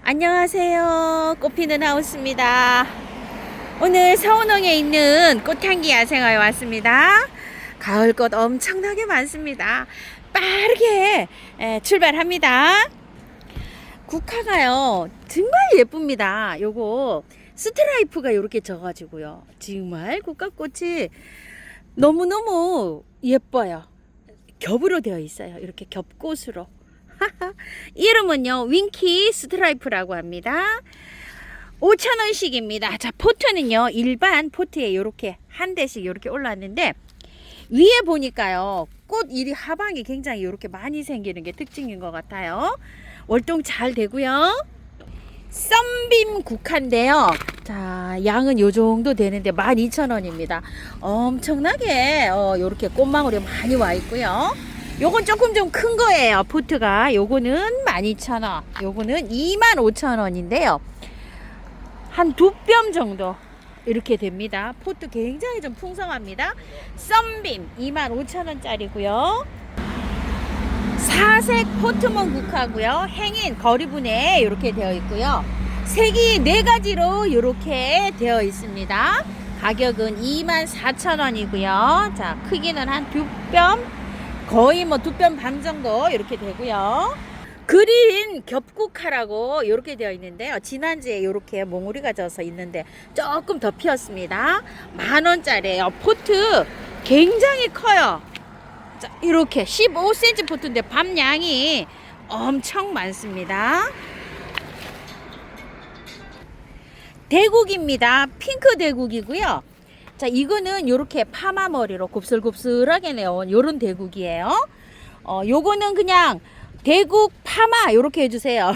안녕하세요. 꽃피는 하우스입니다. 오늘 서운홍에 있는 꽃향기 야생화에 왔습니다. 가을꽃 엄청나게 많습니다. 빠르게 출발합니다. 국화가요 정말 예쁩니다. 요거 스트라이프가 이렇게 져가지고요 정말 국화꽃이 너무너무 예뻐요. 겹으로 되어 있어요. 이렇게 겹꽃으로. 이름은요 윙키 스트라이프라고 합니다. 5,000원씩입니다. 자, 포트는요 일반 포트에 이렇게 한 대씩 이렇게 올라왔는데 위에 보니까요 꽃 이 하방이 굉장히 이렇게 많이 생기는 게 특징인 것 같아요. 월동 잘 되고요. 썬빔 국화인데요. 자, 양은 요 정도 되는데 12,000원입니다. 엄청나게 이렇게 꽃망울이 많이 와 있고요. 요건 조금 좀 큰 거예요. 포트가 요거는 12,000원, 요거는 25,000원인데요. 한 2뼘 정도 이렇게 됩니다. 포트 굉장히 좀 풍성합니다. 썬빔 25,000원짜리고요. 사색 포트몬 국화고요. 행인 거리분에 이렇게 되어 있고요. 색이 4가지로 이렇게 되어 있습니다. 가격은 24,000원이고요. 자, 크기는 한 2뼘, 거의 뭐 2뼘 반 정도 이렇게 되고요. 그린 겹국화라고 이렇게 되어 있는데요. 지난주에 이렇게 몽우리가 져서 있는데 조금 더 피었습니다. 10,000원짜리예요. 포트 굉장히 커요. 자, 이렇게 15cm 포트인데 밤양이 엄청 많습니다. 대국입니다. 핑크 대국이고요. 자, 이거는 이렇게 파마 머리로 곱슬곱슬하게 내온 요런 대국이에요. 요거는 그냥 대국 파마 요렇게 해주세요.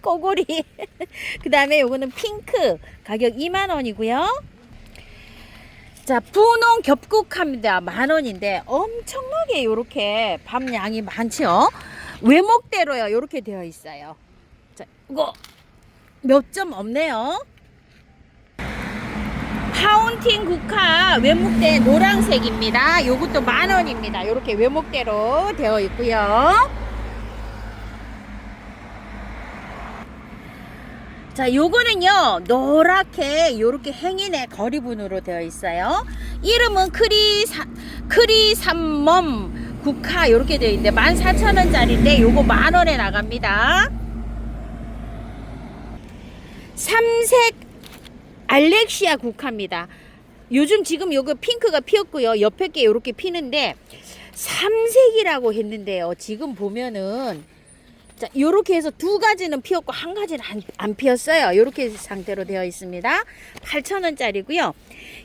꼬골이. 그 다음에 요거는 핑크 가격 20,000원이고요. 자, 분홍 겹국화입니다. 10,000원인데 엄청나게 요렇게 밤양이 많죠. 외목대로요 요렇게 되어 있어요. 자, 이거 몇 점 없네요. 파운틴 국화 외목대 노란색입니다. 요것도 10,000원입니다. 요렇게 외목대로 되어 있고요. 자, 요거는요 노랗게 요렇게 행인의 거리분으로 되어 있어요. 이름은 크리삼멈 국화 요렇게 되어 있는데 14,000원짜리인데 요거 10,000원에 나갑니다. 삼색 알렉시아 국화입니다. 요즘 지금 요거 핑크가 피었고요. 옆에 게 요렇게 피는데 삼색이라고 했는데요. 지금 보면은 자, 요렇게 해서 2가지는 피었고 1가지는 안 피었어요. 요렇게 상태로 되어 있습니다. 8,000원짜리고요.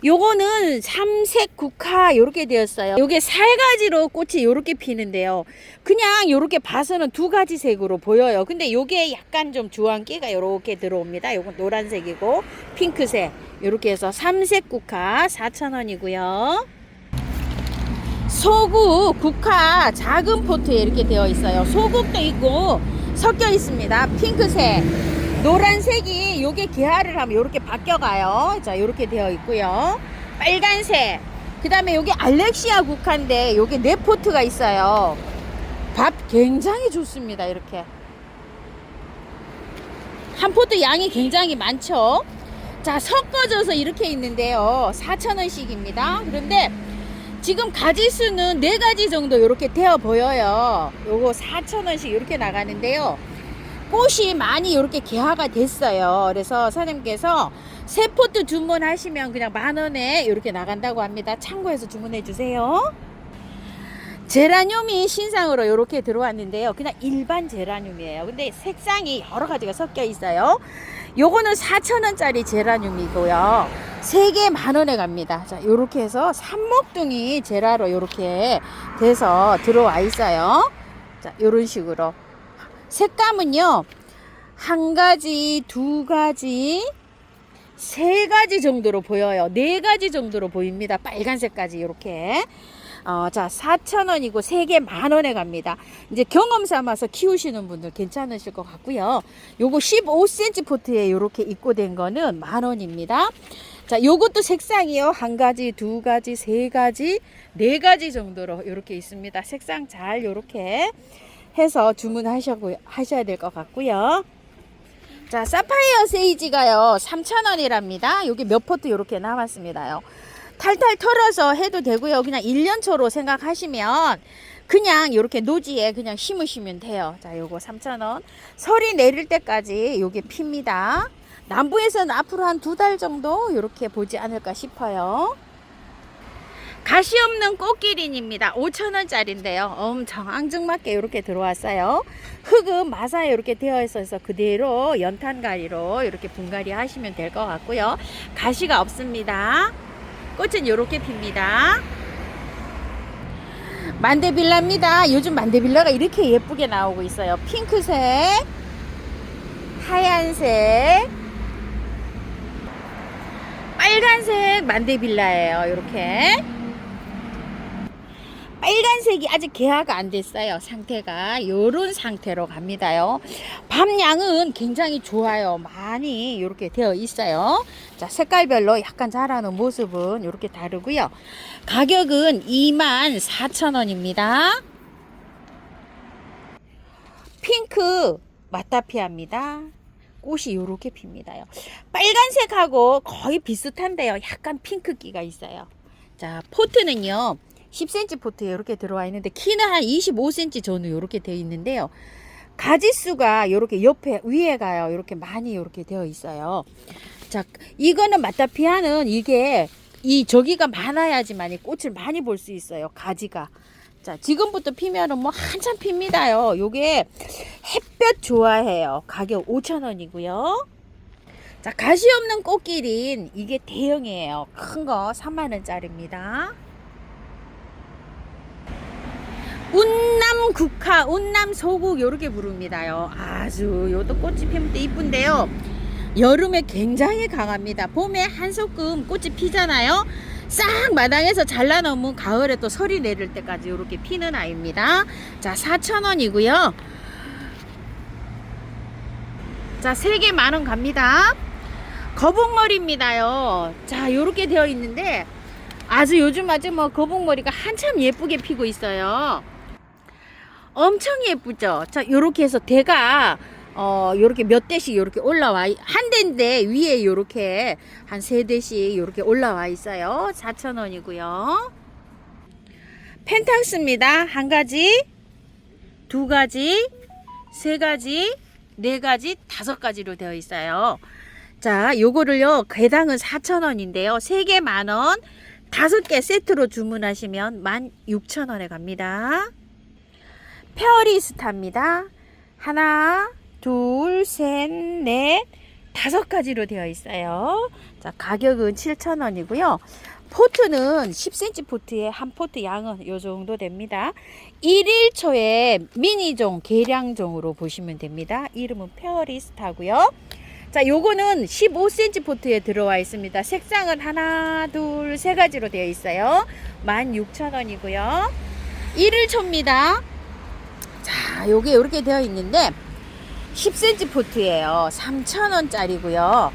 요거는 삼색 국화 요렇게 되었어요. 요게 4가지로 꽃이 요렇게 피는데요. 그냥 요렇게 봐서는 2가지 색으로 보여요. 근데 요게 약간 좀 주황기가 요렇게 들어옵니다. 요건 노란색이고 핑크색 요렇게 해서 삼색 국화 4,000원이고요. 소국 국화 작은 포트에 이렇게 되어 있어요. 소국도 있고 섞여 있습니다. 핑크색 노란색이 요게 개화를 하면 요렇게 바뀌어가요. 자, 요렇게 되어 있고요. 빨간색 그 다음에 요게 알렉시아 국화인데 요게 4포트가 있어요. 밥 굉장히 좋습니다. 이렇게 한 포트 양이 굉장히 많죠. 자, 섞어져서 이렇게 있는데요 4,000원씩입니다. 그런데 지금 가지수는 4가지 정도 이렇게 되어 보여요. 요거 4,000원씩 이렇게 나가는데요. 꽃이 많이 이렇게 개화가 됐어요. 그래서 사장님께서 3포트 주문하시면 그냥 10,000원에 이렇게 나간다고 합니다. 참고해서 주문해 주세요. 제라늄이 신상으로 이렇게 들어왔는데요. 그냥 일반 제라늄이에요. 근데 색상이 여러 가지가 섞여 있어요. 요거는 4,000원짜리 제라늄이고요. 3개 10,000원에 갑니다. 자, 요렇게 해서 삼목둥이 제라로 요렇게 돼서 들어와 있어요. 자, 요런 식으로. 색감은요, 1가지, 2가지, 3가지 정도로 보여요. 4가지 정도로 보입니다. 빨간색까지 이렇게. 자, 4,000원이고 3개 10,000원에 갑니다. 이제 경험 삼아서 키우시는 분들 괜찮으실 것 같고요. 요거 15cm 포트에 이렇게 입고된 거는 10,000원입니다. 자, 요것도 색상이요. 1가지, 2가지, 3가지, 4가지 정도로 이렇게 있습니다. 색상 잘 이렇게 해서 주문하셔야 될 것 같고요. 자, 사파이어 세이지가요 3,000원이랍니다. 여기 몇 포트 이렇게 남았습니다요. 탈탈 털어서 해도 되고요. 그냥 1년초로 생각하시면 그냥 이렇게 노지에 그냥 심으시면 돼요. 자, 요거 3,000원. 설이 내릴 때까지 요게 핍니다. 남부에서는 앞으로 한 2달 정도 이렇게 보지 않을까 싶어요. 가시 없는 꽃기린입니다. 5,000원짜리인데요. 엄청 앙증맞게 이렇게 들어왔어요. 흙은 마사에 이렇게 되어 있어서 그대로 연탄가리로 이렇게 분갈이 하시면 될 것 같고요. 가시가 없습니다. 꽃은 이렇게 핍니다. 만데빌라입니다. 요즘 만데빌라가 이렇게 예쁘게 나오고 있어요. 핑크색, 하얀색, 빨간색 만데빌라예요. 이렇게 빨간색이 아직 개화가 안 됐어요. 상태가 요런 상태로 갑니다요. 밤양은 굉장히 좋아요. 많이 이렇게 되어 있어요. 자, 색깔별로 약간 자라는 모습은 이렇게 다르고요. 가격은 24,000원입니다. 핑크 마타피아입니다. 꽃이 이렇게 핍니다요. 빨간색하고 거의 비슷한데요. 약간 핑크기가 있어요. 자, 포트는요 10cm 포트에 이렇게 들어와 있는데 키는 한 25cm 전후 이렇게 되어 있는데요. 가지수가 이렇게 옆에 위에가요 이렇게 많이 이렇게 되어 있어요. 자, 이거는 마타피아는 이게 저기가 많아야지만 꽃을 많이 볼 수 있어요. 가지가. 자, 지금부터 피면은 뭐 한참 핍니다요. 요게 햇볕 좋아해요. 가격 5,000원이고요. 자, 가시 없는 꽃길인 이게 대형이에요. 큰 거 3만원짜리입니다. 운남 국화, 운남 소국 요렇게 부릅니다요. 아주 요도 꽃이 피면 또 이쁜데요. 여름에 굉장히 강합니다. 봄에 한 소끔 꽃이 피잖아요. 싹 마당에서 잘라놓으면 가을에 또 설이 내릴 때까지 이렇게 피는 아이입니다. 자, 4,000원이고요. 자, 3개 만원 갑니다. 거북머리입니다요. 자, 요렇게 되어 있는데 아주 요즘 뭐 거북머리가 한참 예쁘게 피고 있어요. 엄청 예쁘죠. 자, 요렇게 해서 대가 요렇게 몇 대씩 요렇게 올라와 한 대인데 위에 요렇게 한 3대씩 요렇게 올라와 있어요. 4,000원이고요. 펜탁스입니다. 1가지, 2가지, 3가지, 4가지, 5가지로 되어 있어요. 자, 요거를요 개당은 4,000원인데요 3개 만원, 5개 세트로 주문하시면 16,000원에 갑니다. 페어리스타입니다. 하나, 둘, 셋, 넷, 5가지로 되어 있어요. 자, 가격은 7,000원이고요. 포트는 10cm 포트에 한 포트 양은 요 정도 됩니다. 1일초에 미니종, 계량종으로 보시면 됩니다. 이름은 페어리스타고요. 자, 요거는 15cm 포트에 들어와 있습니다. 색상은 하나, 둘, 3가지로 되어 있어요. 16,000원이고요. 1일초입니다. 자, 요게 이렇게 되어 있는데 10cm 포트예요. 3,000원짜리고요.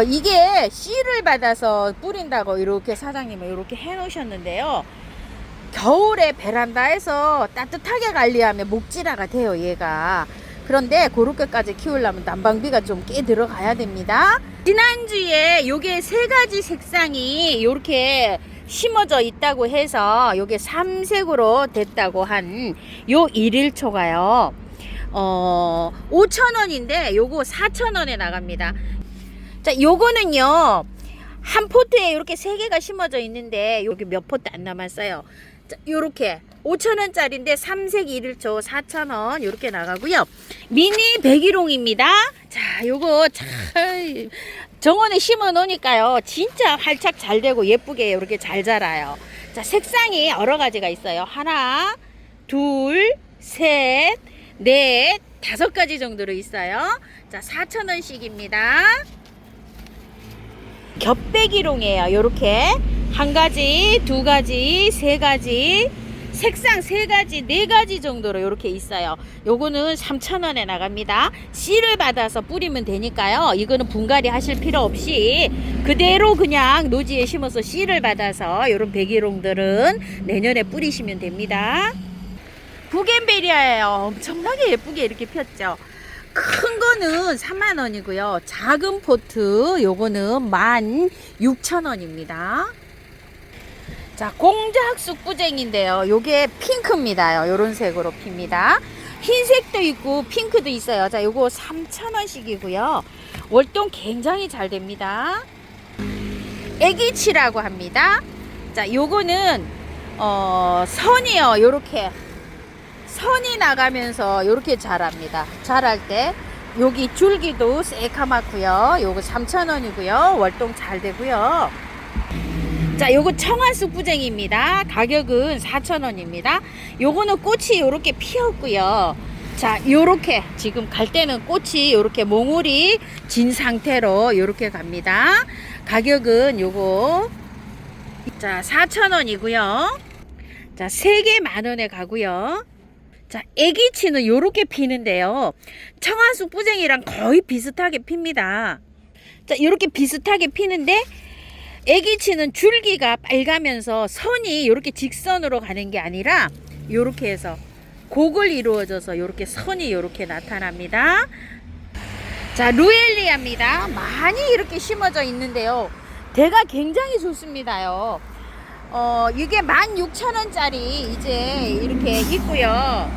이게 씨를 받아서 뿌린다고 이렇게 사장님은 이렇게 해 놓으셨는데요. 겨울에 베란다에서 따뜻하게 관리하면 목질화가 돼요, 얘가. 그런데 그렇게까지 키우려면 난방비가 좀 꽤 들어가야 됩니다. 지난주에 요게 3가지 색상이 요렇게 심어져 있다고 해서 요게 3색으로 됐다고 한 요 1일초가요 5,000원인데 요거 4,000원에 나갑니다. 자, 요거는요 한 포트에 이렇게 3개가 심어져 있는데 여기 몇 포트 안 남았어요. 자, 요렇게 5,000원짜리인데 3색 1일초 4,000원 요렇게 나가고요. 미니 백일홍입니다. 자, 요거 참 정원에 심어 놓으니까요 진짜 활착 잘 되고 예쁘게 이렇게 잘 자라요. 자, 색상이 여러 가지가 있어요. 하나, 둘, 셋, 넷, 5가지 정도로 있어요. 자, 4,000원씩입니다. 겹백일홍이에요. 요렇게 1가지, 2가지, 3가지, 색상 3가지, 4가지 정도로 이렇게 있어요. 요거는 3,000원에 나갑니다. 씨를 받아서 뿌리면 되니까요. 이거는 분갈이 하실 필요 없이 그대로 그냥 노지에 심어서 씨를 받아서 이런 백일홍들은 내년에 뿌리시면 됩니다. 부겐베리아예요. 엄청나게 예쁘게 이렇게 폈죠. 큰 거는 3만 원이고요. 작은 포트 요거는 16,000원입니다. 자, 공작 쑥부쟁인데요. 요게 핑크입니다. 요런 색으로 핍니다. 흰색도 있고 핑크도 있어요. 자, 요거 3,000원씩이고요. 월동 굉장히 잘 됩니다. 애기치라고 합니다. 자, 요거는 선이요. 요렇게 선이 나가면서 요렇게 자랍니다. 자랄 때 여기 줄기도 새카맣고요. 요거 3,000원이고요. 월동 잘 되고요. 자, 요거 청아쑥부쟁입니다. 가격은 4,000원입니다. 요거는 꽃이 요렇게 피었고요. 자, 요렇게 지금 갈 때는 꽃이 요렇게 몽울이 진 상태로 요렇게 갑니다. 가격은 요거 자 4,000원이고요. 자, 3개 만원에 가고요. 자, 애기치는 요렇게 피는데요. 청아쑥부쟁이랑 거의 비슷하게 핍니다. 자, 요렇게 비슷하게 피는데 애기치는 줄기가 빨가면서 선이 요렇게 직선으로 가는 게 아니라 요렇게 해서 곡을 이루어져서 요렇게 선이 요렇게 나타납니다. 자, 루엘리아입니다. 많이 이렇게 심어져 있는데요. 대가 굉장히 좋습니다요. 이게 16,000원짜리 이제 이렇게 있고요.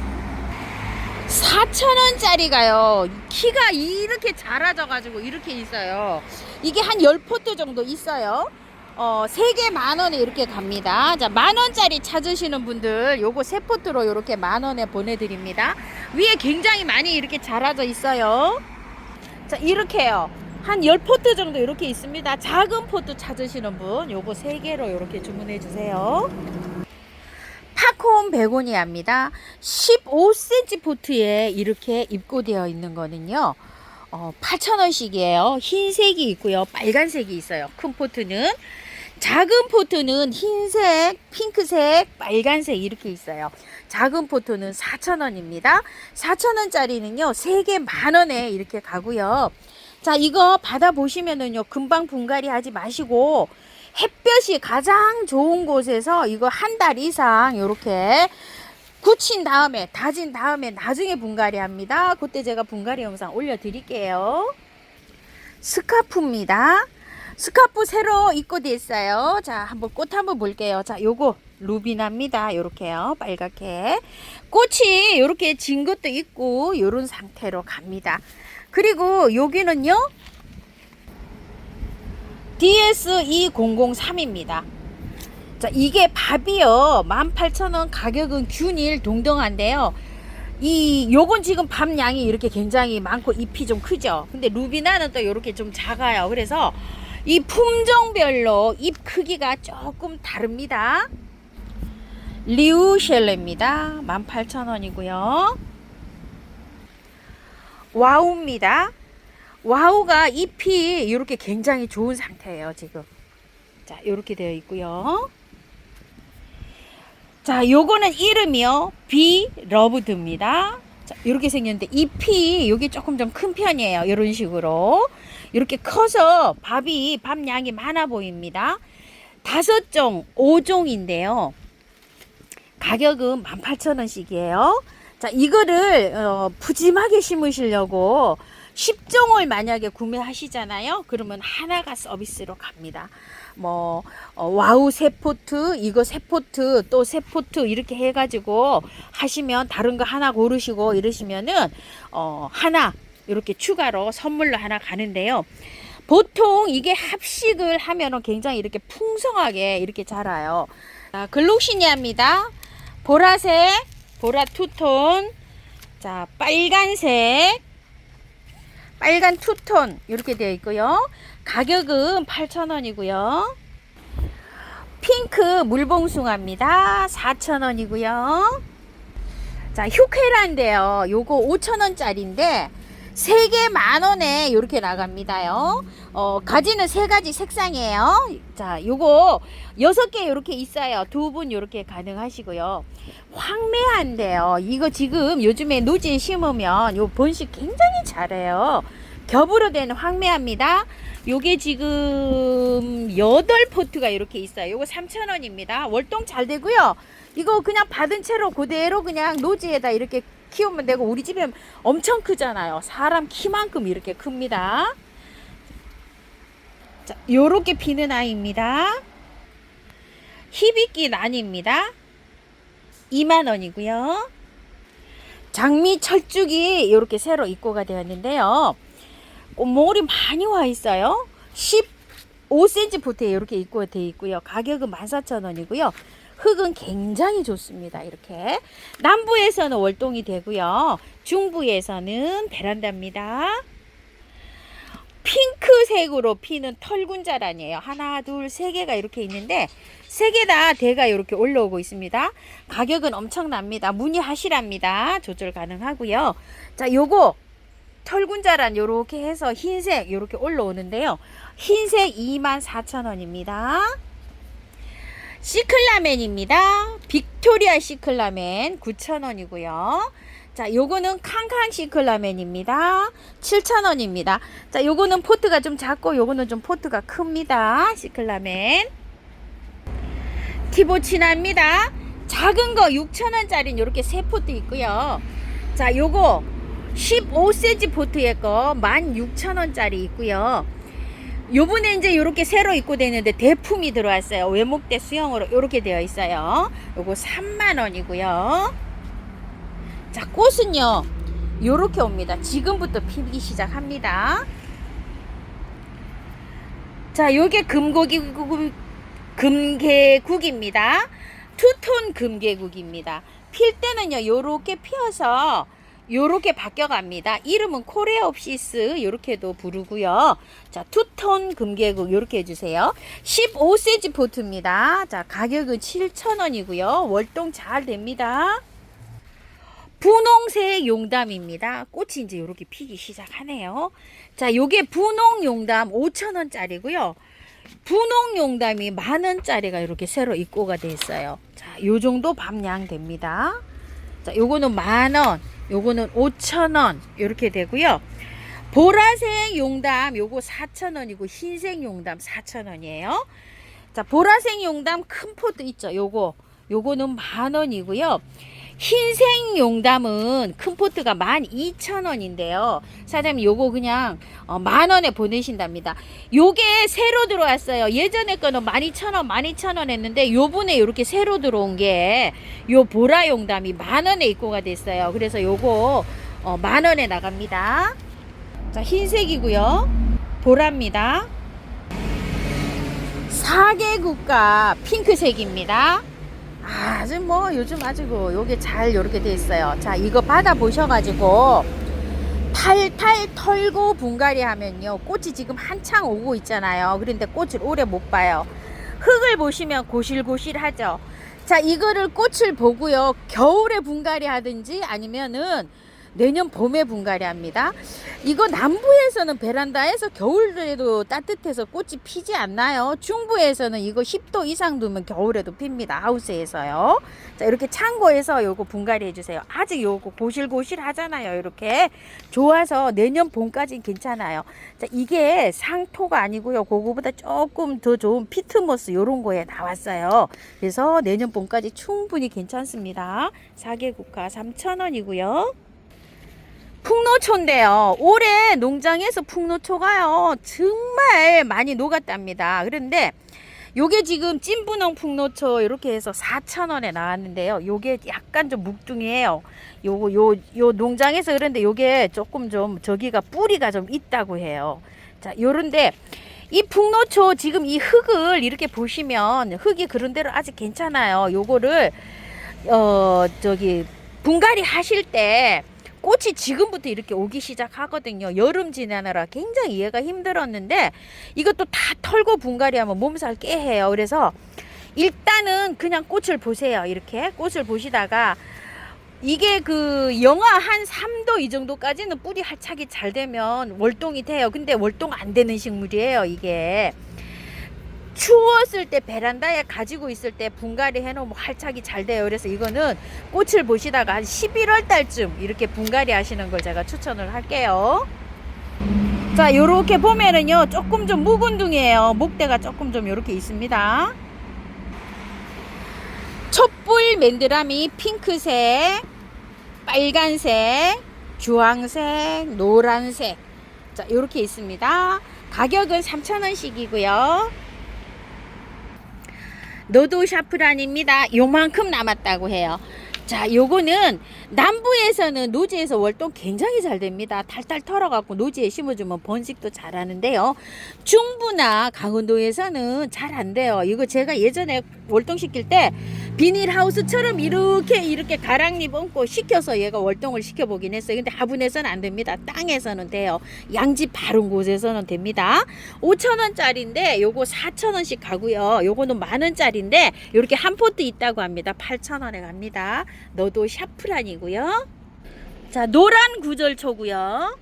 4,000원짜리가요. 키가 이렇게 자라져 가지고 이렇게 있어요. 이게 한 10포트 정도 있어요. 3개 만원에 이렇게 갑니다. 자, 만원짜리 찾으시는 분들 요거 3포트로 이렇게 만원에 보내드립니다. 위에 굉장히 많이 이렇게 자라져 있어요. 자, 이렇게요. 한 10포트 정도 이렇게 있습니다. 작은 포트 찾으시는 분 요거 3개로 이렇게 주문해 주세요. 파콘 베고니아입니다. 15cm 포트에 이렇게 입고되어 있는 거는요. 8,000원씩이에요. 흰색이 있고요. 빨간색이 있어요. 큰 포트는. 작은 포트는 흰색, 핑크색, 빨간색 이렇게 있어요. 작은 포트는 4,000원입니다. 4,000원짜리는요. 3개 만원에 이렇게 가고요. 자, 이거 받아보시면은요. 금방 분갈이 하지 마시고 햇볕이 가장 좋은 곳에서 이거 한 달 이상 이렇게 굳힌 다음에 다진 다음에 나중에 분갈이 합니다. 그때 제가 분갈이 영상 올려드릴게요. 스카프입니다. 스카프 새로 입고됐어요. 자, 한번 꽃 한번 볼게요. 자, 요거 루비나입니다. 요렇게요. 빨갛게 꽃이 요렇게 진 것도 있고 요런 상태로 갑니다. 그리고 여기는요 DS2003입니다. 자, 이게 밥이요 18,000원. 가격은 균일 동등한데요. 요건 지금 밥 양이 이렇게 굉장히 많고 잎이 좀 크죠. 근데 루비나는 또 이렇게 좀 작아요. 그래서 이 품종별로 잎 크기가 조금 다릅니다. 리우셸레입니다. 18,000원이고요. 와우입니다. 와우가 잎이 이렇게 굉장히 좋은 상태예요. 지금 자, 이렇게 되어 있고요. 자, 요거는 이름이요 비러브드입니다. 자, 이렇게 생겼는데 잎이 여기 조금 좀 큰 편이에요. 이런 식으로 이렇게 커서 밥 양이 많아 보입니다. 5종 5종인데요 가격은 18,000원씩이에요 자, 이거를 푸짐하게 심으시려고 10종을 만약에 구매하시잖아요. 그러면 하나가 서비스로 갑니다. 와우 3포트, 이거 3포트, 또 3포트 이렇게 해가지고 하시면 다른 거 하나 고르시고 이러시면은 하나 이렇게 추가로 선물로 하나 가는데요. 보통 이게 합식을 하면은 굉장히 이렇게 풍성하게 이렇게 자라요. 자, 글록시니아입니다. 보라색, 보라 투톤, 자, 빨간색, 빨간 투톤 이렇게 되어 있고요. 가격은 8,000원이고요. 핑크 물봉숭아입니다. 4,000원이고요. 자, 휴케라인데요. 요거 5,000원짜리인데 3개 만원에 이렇게 나갑니다요. 가지는 3가지 색상이에요. 자, 요거 6개 이렇게 있어요. 2분 이렇게 가능하시고요. 황매한데요. 이거 지금 요즘에 노지에 심으면 요 번식 굉장히 잘해요. 겹으로 된 황매합니다. 요게 지금 8포트가 이렇게 있어요. 요거 3,000원입니다. 월동 잘 되고요. 이거 그냥 받은 채로 그대로 그냥 노지에다 이렇게 키우면 되고 우리 집에 엄청 크잖아요. 사람 키만큼 이렇게 큽니다. 자, 요렇게 피는 아이입니다. 히비키 난입니다. 2만원이고요. 장미 철쭉이 이렇게 새로 입고가 되었는데요. 꽃몽울이 많이 와 있어요. 15cm 포트에 이렇게 입고가 되어 있고요. 가격은 14,000원이고요. 흙은 굉장히 좋습니다. 이렇게 남부에서는 월동이 되고요. 중부에서는 베란다입니다. 핑크색으로 피는 털군자란이에요. 하나, 둘, 세 개가 이렇게 있는데 세 개 다 대가 이렇게 올라오고 있습니다. 가격은 엄청납니다. 문의하시랍니다. 조절 가능하고요. 자, 요거 털군자란 요렇게 해서 흰색 요렇게 올라오는데요. 흰색 24,000원입니다. 시클라멘입니다. 빅토리아 시클라멘 9,000원이고요. 자, 요거는 캉캉 시클라멘입니다. 7,000원입니다. 자, 요거는 포트가 좀 작고 요거는 좀 포트가 큽니다. 시클라멘. 티보치나입니다. 작은 거 6,000원짜리 요렇게 세 포트 있고요. 자, 요거 15cm 포트의 거 16,000원짜리 있고요. 요번에 이제 요렇게 새로 입고되는데 대품이 들어왔어요. 외목대 수영으로 요렇게 되어 있어요. 요거 3만원이고요. 자, 꽃은요 요렇게 옵니다. 지금부터 피기 시작합니다. 자, 요게 금계국입니다. 투톤 금계국입니다. 필 때는요 요렇게 피어서 요렇게 바뀌어 갑니다. 이름은 코레옵시스 요렇게도 부르고요. 자, 투톤 금계국 요렇게 해주세요. 15cm 포트입니다. 자, 가격은 7,000원이고요. 월동 잘 됩니다. 분홍색 용담입니다. 꽃이 이제 요렇게 피기 시작하네요. 자, 요게 분홍 용담 5,000원짜리고요. 분홍 용담이 10,000원짜리가 이렇게 새로 입고가 돼 있어요. 자, 요 정도 밤양 됩니다. 자, 요거는 10,000원, 요거는 5,000원 이렇게 되고요. 보라색 용담 요거 4,000원이고 흰색 용담 4,000원이에요. 자, 보라색 용담 큰 포트 있죠. 요거는 10,000원이고요. 흰색 용담은 큰 포트가 12,000원인데요. 사장님 요거 그냥 10,000원에 보내신답니다. 요게 새로 들어왔어요. 예전에 거는 12,000원 12,000원 했는데 요번에 이렇게 새로 들어온 게 요 보라 용담이 10,000원에 입고가 됐어요. 그래서 요거 10,000원에 나갑니다. 자, 흰색이고요. 보라입니다. 4개 국가 핑크색입니다. 아주 뭐 요즘 아주 요게 잘 요렇게 돼 있어요. 자, 이거 받아 보셔가지고 탈탈 털고 분갈이 하면요 꽃이 지금 한창 오고 있잖아요. 그런데 꽃을 오래 못 봐요. 흙을 보시면 고실고실하죠. 자, 이거를 꽃을 보고요 겨울에 분갈이 하든지 아니면은 내년 봄에 분갈이 합니다. 이거 남부에서는 베란다에서 겨울에도 따뜻해서 꽃이 피지 않나요? 중부에서는 이거 10도 이상 두면 겨울에도 핍니다. 하우스에서요. 자, 이렇게 창고에서 요거 분갈이 해주세요. 아직 요거 고실고실 하잖아요. 이렇게 좋아서 내년 봄까지는 괜찮아요. 자, 이게 상토가 아니고요. 그거보다 조금 더 좋은 피트모스 요런 거에 나왔어요. 그래서 내년 봄까지 충분히 괜찮습니다. 4개 국화 3,000원이고요. 풍노초인데요. 올해 농장에서 풍노초가요 정말 많이 녹았답니다. 그런데 요게 지금 찐분홍 풍노초 이렇게 해서 4,000원에 나왔는데요. 요게 약간 좀 묵둥이에요. 요 농장에서 그런데 요게 조금 좀 저기가 뿌리가 좀 있다고 해요. 자, 요런데 이 풍노초 지금 이 흙을 이렇게 보시면 흙이 그런대로 아직 괜찮아요. 요거를 분갈이 하실 때 꽃이 지금부터 이렇게 오기 시작하거든요. 여름 지나느라 굉장히 이해가 힘들었는데 이것도 다 털고 분갈이하면 몸살 깨해요. 그래서 일단은 그냥 꽃을 보세요. 이렇게 꽃을 보시다가 이게 그 영하 한 3도 이 정도까지는 뿌리 활착이 잘 되면 월동이 돼요. 근데 월동 안 되는 식물이에요. 이게 추웠을 때 베란다에 가지고 있을 때 분갈이 해놓으면 활착이 잘 돼요. 그래서 이거는 꽃을 보시다가 한 11월 달쯤 이렇게 분갈이 하시는 걸 제가 추천을 할게요. 자, 요렇게 보면은요 조금 좀 묵은둥이에요. 목대가 조금 좀 요렇게 있습니다. 촛불 맨드라미 핑크색 빨간색, 주황색, 노란색. 자, 이렇게 있습니다. 가격은 3,000원씩이고요. 노도 샤프란입니다. 요만큼 남았다고 해요. 자, 요거는 남부에서는 노지에서 월동 굉장히 잘 됩니다. 탈탈 털어갖고 노지에 심어주면 번식도 잘 하는데요. 중부나 강원도에서는 잘 안 돼요. 이거 제가 예전에 월동 시킬 때 비닐하우스처럼 이렇게 가랑잎 얹고 식혀서 얘가 월동을 시켜보긴 했어요. 근데 화분에서는 안 됩니다. 땅에서는 돼요. 양지 바른 곳에서는 됩니다. 5,000원짜리인데 요거 4,000원씩 가고요. 요거는 만원짜리인데 이렇게 한 포트 있다고 합니다. 8,000원에 갑니다. 너도 샤프란이고요. 자, 노란 구절초고요.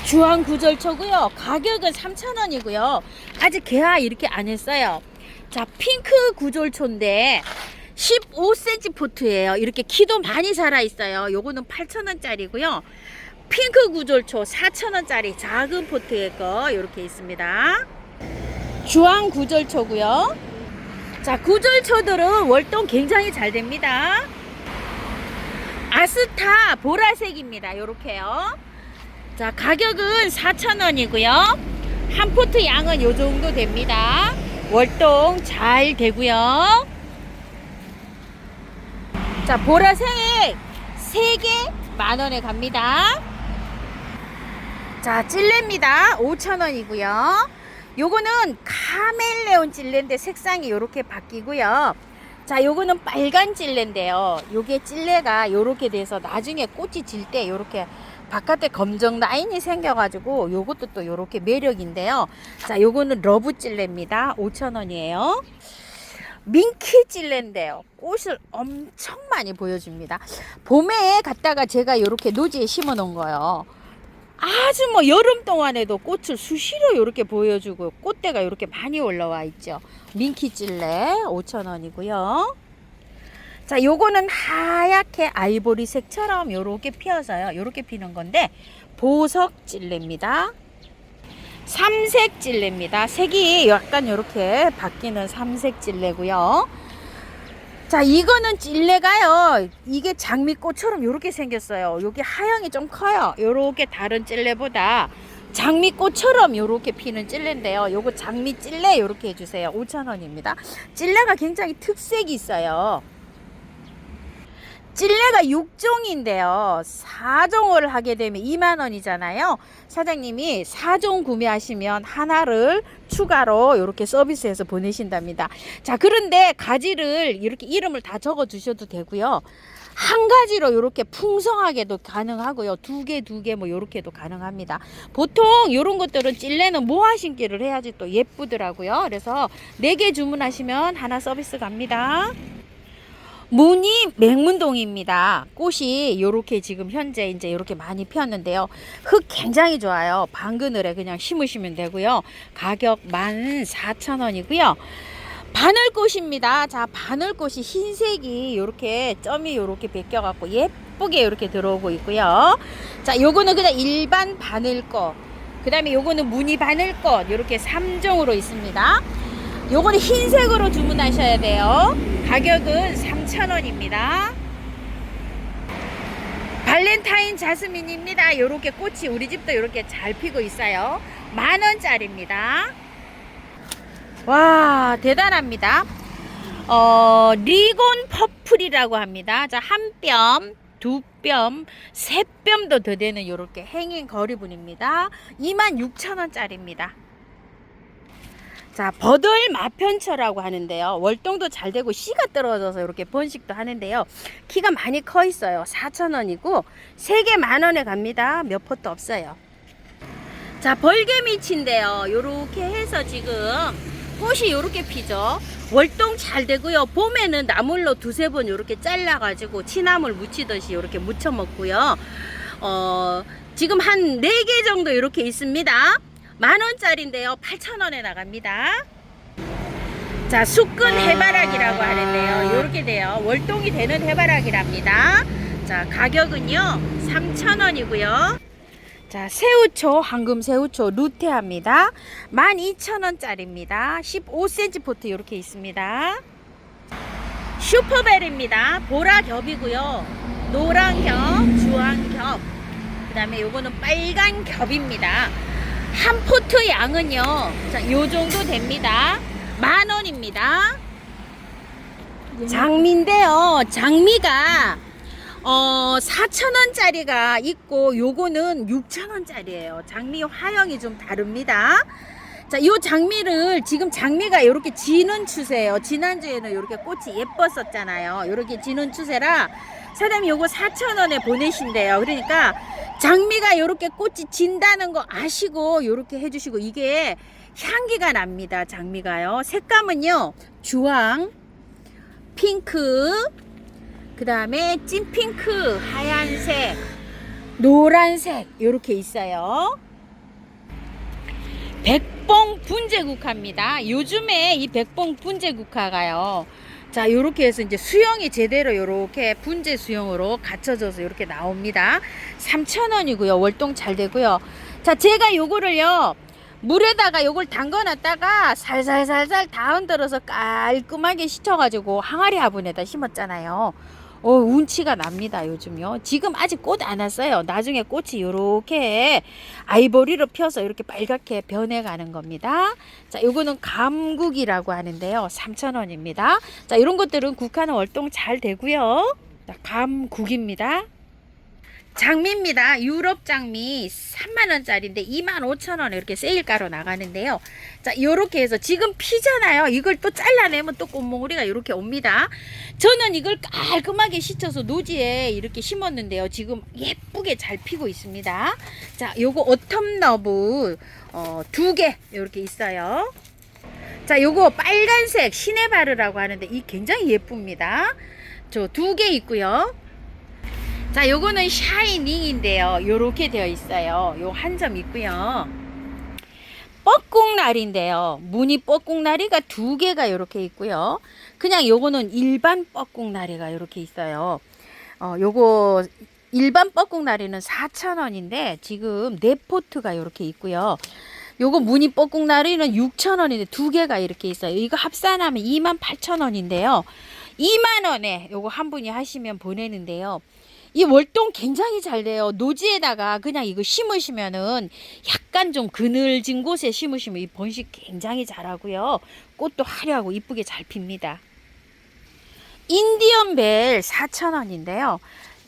주황 구절초고요. 가격은 3,000원이고요. 아직 개화 이렇게 안 했어요. 자, 핑크 구절초인데 15cm 포트예요. 이렇게 키도 많이 자라 있어요. 요거는 8,000원짜리고요. 핑크 구절초 4,000원짜리 작은 포트의 거 이렇게 있습니다. 주황 구절초고요. 자, 구절초들은 월동 굉장히 잘 됩니다. 아스타 보라색입니다. 요렇게요. 자, 가격은 4,000원이고요. 한 포트 양은 요 정도 됩니다. 월동 잘 되고요. 자, 보라색 3개 만원에 갑니다. 자, 찔레입니다. 5,000원이고요. 요거는 카멜레온 찔레인데 색상이 요렇게 바뀌고요. 자, 요거는 빨간 찔레인데요. 요게 찔레가 요렇게 돼서 나중에 꽃이 질 때 요렇게 바깥에 검정 라인이 생겨가지고 요것도 또 요렇게 매력인데요. 자, 요거는 러브 찔레입니다. 5,000원이에요. 민키 찔레인데요. 꽃을 엄청 많이 보여줍니다. 봄에 갔다가 제가 요렇게 노지에 심어 놓은 거예요. 아주 뭐 여름 동안에도 꽃을 수시로 이렇게 보여주고 꽃대가 이렇게 많이 올라와 있죠. 민키 찔레 5,000원이고요. 자, 요거는 하얗게 아이보리색처럼 요렇게 피어서요. 요렇게 피는 건데 보석 찔레입니다. 삼색 찔레입니다. 색이 약간 요렇게 바뀌는 삼색 찔레고요. 자, 이거는 찔레가요. 이게 장미꽃처럼 요렇게 생겼어요. 여기 하향이 좀 커요. 요렇게 다른 찔레보다 장미꽃처럼 요렇게 피는 찔레인데요. 요거 장미 찔레 요렇게 해주세요. 5,000원입니다. 찔레가 굉장히 특색이 있어요. 찔레가 6종인데요. 4종을 하게 되면 2만원이잖아요. 사장님이 4종 구매하시면 하나를 추가로 이렇게 서비스해서 보내신답니다. 자, 그런데 가지를 이렇게 이름을 다 적어 주셔도 되고요. 한 가지로 이렇게 풍성하게도 가능하고요. 두 개 뭐 이렇게도 가능합니다. 보통 이런 것들은 찔레는 모아 심기를 해야지 또 예쁘더라고요. 그래서 4개 주문하시면 하나 서비스 갑니다. 무늬 맹문동입니다. 꽃이 요렇게 지금 현재 이제 이렇게 많이 피었는데요. 흙 굉장히 좋아요. 방그늘에 그냥 심으시면 되고요. 가격 14,000원이고요. 바늘꽃입니다. 자, 바늘꽃이 흰색이 요렇게 점이 요렇게 베껴 갖고 예쁘게 이렇게 들어오고 있고요. 자, 요거는 그냥 일반 바늘꽃, 그 다음에 요거는 무늬 바늘꽃 요렇게 3종으로 있습니다. 요거는 흰색으로 주문하셔야 돼요. 가격은 3,000원입니다. 발렌타인 자스민입니다. 요렇게 꽃이 우리 집도 요렇게 잘 피고 있어요. 만원짜리입니다. 와, 대단합니다. 리곤 퍼플이라고 합니다. 자, 한 뼘, 두 뼘, 세 뼘도 더 되는 요렇게 행인 거리분입니다. 26,000원짜리입니다. 자, 버들 마편처라고 하는데요. 월동도 잘 되고 씨가 떨어져서 이렇게 번식도 하는데요. 키가 많이 커 있어요. 4,000원이고 3개 만원에 갑니다. 몇 포트 없어요. 자, 벌개미치인데요. 요렇게 해서 지금 꽃이 요렇게 피죠. 월동 잘 되고요. 봄에는 나물로 2-3번 요렇게 잘라 가지고 취나물 무치듯이 요렇게 무쳐 먹고요. 지금 한 4개 정도 이렇게 있습니다. 만원짜리인데요. 8,000원에 나갑니다. 자, 숙근 해바라기라고 하는데요. 이렇게 돼요. 월동이 되는 해바라기랍니다. 자, 가격은요 3,000원이고요. 자, 새우초, 황금 새우초 루테아입니다. 12,000원짜리입니다. 15cm 포트 이렇게 있습니다. 슈퍼벨입니다. 보라겹이고요. 노란 겹, 주황 겹, 그 다음에 요거는 빨간 겹입니다. 한 포트 양은요, 자, 요 정도 됩니다. 10,000원입니다. 장미인데요. 장미가 4,000원짜리가 있고 요거는 6,000원짜리예요. 장미 화형이 좀 다릅니다. 자, 요 장미를 지금 장미가 이렇게 지는 추세예요. 지난주에는 이렇게 꽃이 예뻤었잖아요. 이렇게 지는 추세라 사장님 요거 4,000원에 보내신대요. 그러니까 장미가 이렇게 꽃이 진다는 거 아시고 이렇게 해주시고, 이게 향기가 납니다. 장미가요. 색감은요, 주황, 핑크, 그 다음에 찐핑크, 하얀색, 노란색 이렇게 있어요. 백봉 분재국화입니다. 요즘에 이 백봉 분재국화가요, 자, 요렇게 해서 이제 수영이 제대로 요렇게 분재 수영으로 갖춰져서 요렇게 나옵니다. 3,000원이고요. 월동 잘 되고요. 자, 제가 요거를요, 물에다가 요걸 담궈 놨다가 살살살살 다 흔들어서 깔끔하게 씻어가지고 항아리 화분에다 심었잖아요. 운치가 납니다. 요즘요. 지금 아직 꽃 안 왔어요. 나중에 꽃이 요렇게 아이보리로 펴서 이렇게 빨갛게 변해가는 겁니다. 자, 요거는 감국이라고 하는데요. 3,000원입니다. 자, 이런 것들은 국화는 월동 잘 되고요. 자, 감국입니다. 장미입니다. 유럽 장미 30,000원짜리인데 25,000원에 이렇게 세일가로 나가는데요. 자, 요렇게 해서 지금 피잖아요. 이걸 또 잘라내면 또 꽃몽우리가 이렇게 옵니다. 저는 이걸 깔끔하게 씻어서 노지에 이렇게 심었는데요. 지금 예쁘게 잘 피고 있습니다. 자, 요거 오텀 러브 2개 이렇게 있어요. 자, 요거 빨간색 시네바르라고 하는데 이 굉장히 예쁩니다. 저 2개 있고요. 자, 요거는 샤이닝인데요. 요렇게 되어 있어요. 요 한 점 있고요. 뻐꾹나리인데요. 무늬 뻐꾹나리가 2개가 요렇게 있고요. 그냥 요거는 일반 뻐꾹나리가 요렇게 있어요. 요거 일반 뻐꾹나리는 4,000원인데 지금 4포트가 요렇게 있고요. 요거 무늬 뻐꾹나리는 6,000원인데 2개가 이렇게 있어요. 이거 합산하면 28,000원인데요. 20,000원에 요거 한 분이 하시면 보내는데요. 이 월동 굉장히 잘 돼요. 노지에다가 그냥 이거 심으시면은 약간 좀 그늘진 곳에 심으시면 이 번식 굉장히 잘하고요. 꽃도 화려하고 이쁘게 잘 핍니다. 인디언 벨 4,000원인데요.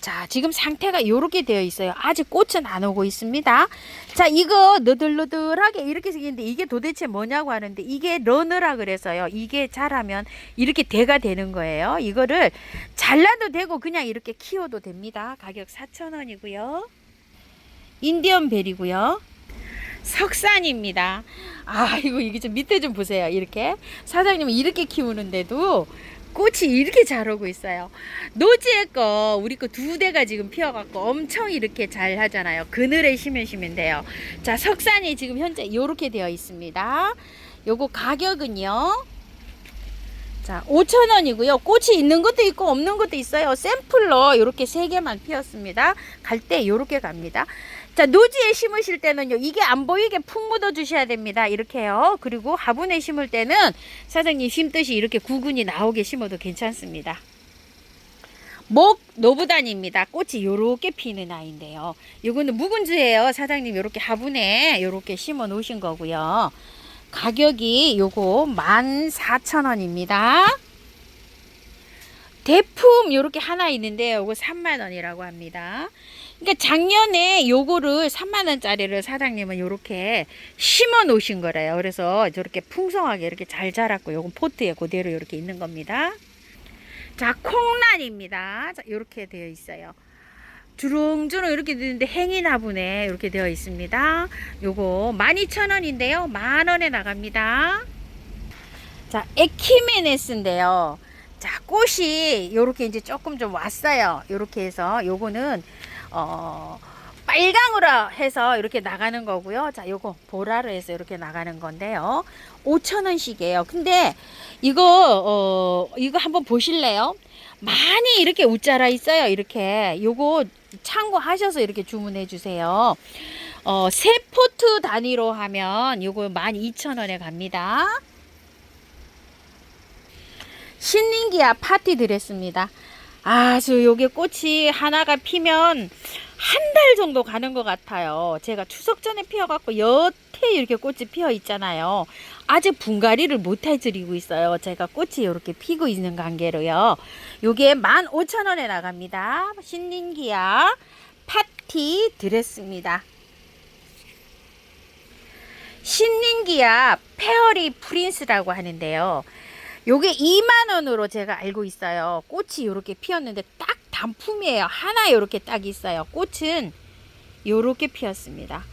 자, 지금 상태가 이렇게 되어 있어요. 아직 꽃은 안 오고 있습니다. 자, 이거 너덜너덜하게 이렇게 생겼는데 이게 도대체 뭐냐고 하는데 이게 러너라 그래서요. 이게 자라면 이렇게 대가 되는 거예요. 이거를 잘라도 되고 그냥 이렇게 키워도 됩니다. 가격 4,000원이고요. 인디언 벨이고요. 석산입니다. 이게 좀 밑에 좀 보세요. 이렇게 사장님은 이렇게 키우는데도 꽃이 이렇게 잘 오고 있어요. 노지에 거 우리 거 2대가 지금 피어갖고 엄청 이렇게 잘 하잖아요. 그늘에 심으시면 돼요. 자, 석산이 지금 현재 이렇게 되어 있습니다. 요거 가격은요, 자, 5,000원이고요. 꽃이 있는 것도 있고 없는 것도 있어요. 샘플로 이렇게 3개만 피었습니다. 갈 때 이렇게 갑니다. 자, 노지에 심으실 때는요, 이게 안 보이게 푹 묻어 주셔야 됩니다. 이렇게요. 그리고 화분에 심을 때는 사장님 심듯이 이렇게 구근이 나오게 심어도 괜찮습니다. 목 노부단입니다. 꽃이 요렇게 피는 아이인데요. 이거는 묵은주예요. 사장님 요렇게 화분에 요렇게 심어 놓으신 거고요. 가격이 요거 14,000원입니다. 대품 요렇게 하나 있는데 요거 30,000원이라고 합니다. 그러니까 작년에 요거를 30,000원짜리를 사장님은 요렇게 심어 놓으신 거래요. 그래서 저렇게 풍성하게 이렇게 잘 자랐고 요건 포트에 그대로 이렇게 있는 겁니다. 자, 콩란입니다. 자, 요렇게 되어 있어요. 주렁주렁 이렇게 되는데 행인화분에 이렇게 되어 있습니다. 요거 12,000원인데요. 10,000원에 나갑니다. 자, 에키메네스인데요. 자, 꽃이 요렇게 이제 조금 좀 왔어요. 요렇게 해서 요거는 빨강으로 해서 이렇게 나가는 거고요. 자, 요거 보라로 해서 이렇게 나가는 건데요. 5,000원씩이에요. 근데 이거 한번 보실래요? 많이 이렇게 웃자라 있어요. 이렇게 요거 참고하셔서 이렇게 주문해 주세요. 3포트 단위로 하면 요거 12,000원에 갑니다. 신nin기아 파티 드레스입니다. 아주 요게 꽃이 하나가 피면 한 달 정도 가는 것 같아요. 제가 추석 전에 피어갖고 여태 이렇게 꽃이 피어 있잖아요. 아직 분갈이를 못 해드리고 있어요. 제가 꽃이 이렇게 피고 있는 관계로요. 요게 15,000원에 나갑니다. 신nin기아 파티 드레스입니다. 신nin기아 페어리 프린스라고 하는데요. 요게 2만원으로 제가 알고 있어요. 꽃이 이렇게 피었는데 딱 단품이에요. 하나 이렇게 딱 있어요. 꽃은 이렇게 피었습니다.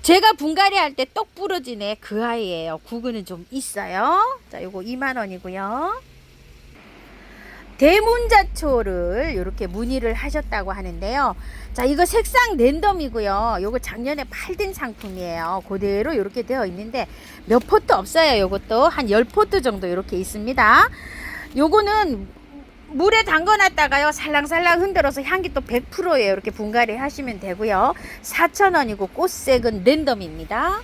제가 분갈이 할 때 떡 부러지네 그 아이예요. 구근은 좀 있어요. 자, 요거 2만원이고요. 대문자초를 이렇게 문의를 하셨다고 하는데요. 자, 이거 색상 랜덤이고요. 요거 작년에 팔던 상품이에요. 그대로 이렇게 되어 있는데 몇 포트 없어요. 요것도 한 10포트 정도 이렇게 있습니다. 요거는 물에 담궈놨다가요 살랑살랑 흔들어서 향기 또 100%예요. 이렇게 분갈이 하시면 되고요. 4,000원이고 꽃색은 랜덤입니다.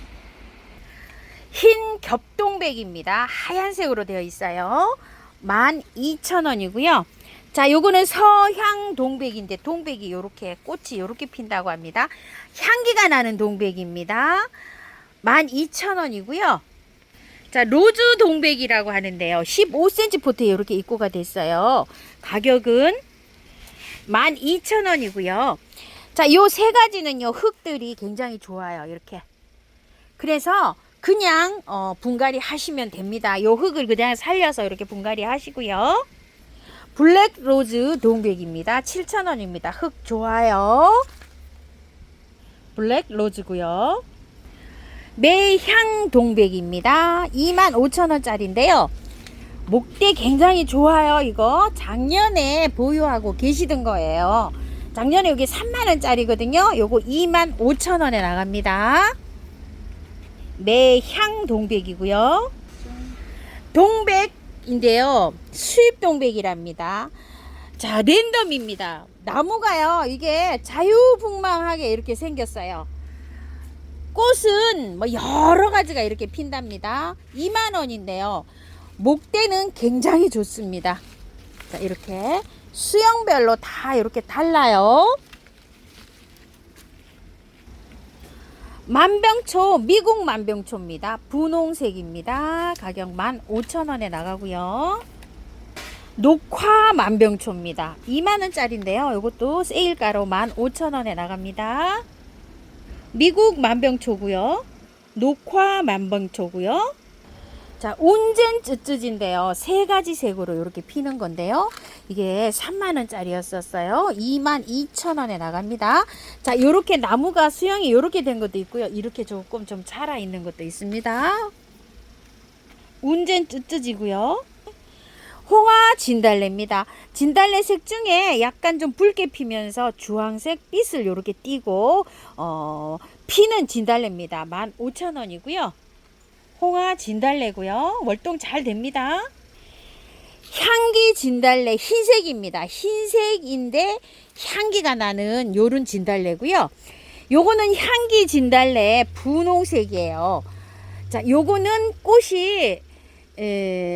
흰 겹동백입니다. 하얀색으로 되어 있어요. 12,000원이고요. 자, 요거는 서향 동백인데 동백이 요렇게 꽃이 요렇게 핀다고 합니다. 향기가 나는 동백입니다. 12,000원이고요. 자, 로즈 동백이라고 하는데요. 15cm 포트에 이렇게 입고가 됐어요. 가격은 12,000원이고요. 자, 요 세 가지는요, 흙들이 굉장히 좋아요. 이렇게. 그래서 그냥 분갈이 하시면 됩니다. 요 흙을 그냥 살려서 이렇게 분갈이 하시고요. 블랙 로즈 동백입니다. 7,000원입니다. 흙 좋아요. 블랙 로즈고요. 매향 동백입니다. 25,000원짜리인데요. 목대 굉장히 좋아요. 이거 작년에 보유하고 계시던 거예요. 작년에 여기 3만원짜리거든요. 요거 25,000원에 나갑니다. 매향 동백이고요. 동백인데요. 수입 동백이랍니다. 자, 랜덤입니다. 나무가요, 이게 자유분방하게 이렇게 생겼어요. 꽃은 뭐 여러 가지가 이렇게 핀답니다. 2만원인데요. 목대는 굉장히 좋습니다. 자, 이렇게 수영별로 다 이렇게 달라요. 만병초, 미국 만병초입니다. 분홍색입니다. 가격 15,000원에 나가고요. 녹화 만병초입니다. 2만원짜리인데요. 이것도 세일가로 15,000원에 나갑니다. 미국 만병초고요. 녹화 만병초고요. 자, 온젠 쯔쯔지인데요. 세 가지 색으로 이렇게 피는 건데요. 이게 3만원짜리였었어요. 22,000원에 나갑니다. 자, 이렇게 나무가 수영이 이렇게 된 것도 있고요. 이렇게 조금 좀 자라 있는 것도 있습니다. 온젠 쯔쯔지고요. 홍화 진달래입니다. 진달래 색 중에 약간 좀 붉게 피면서 주황색 빛을 이렇게 띠고 피는 진달래입니다. 15,000원이고요. 홍화 진달래고요. 월동 잘 됩니다. 향기 진달래 흰색입니다. 흰색인데 향기가 나는 요런 진달래고요. 요거는 향기 진달래 분홍색이에요. 자, 요거는 꽃이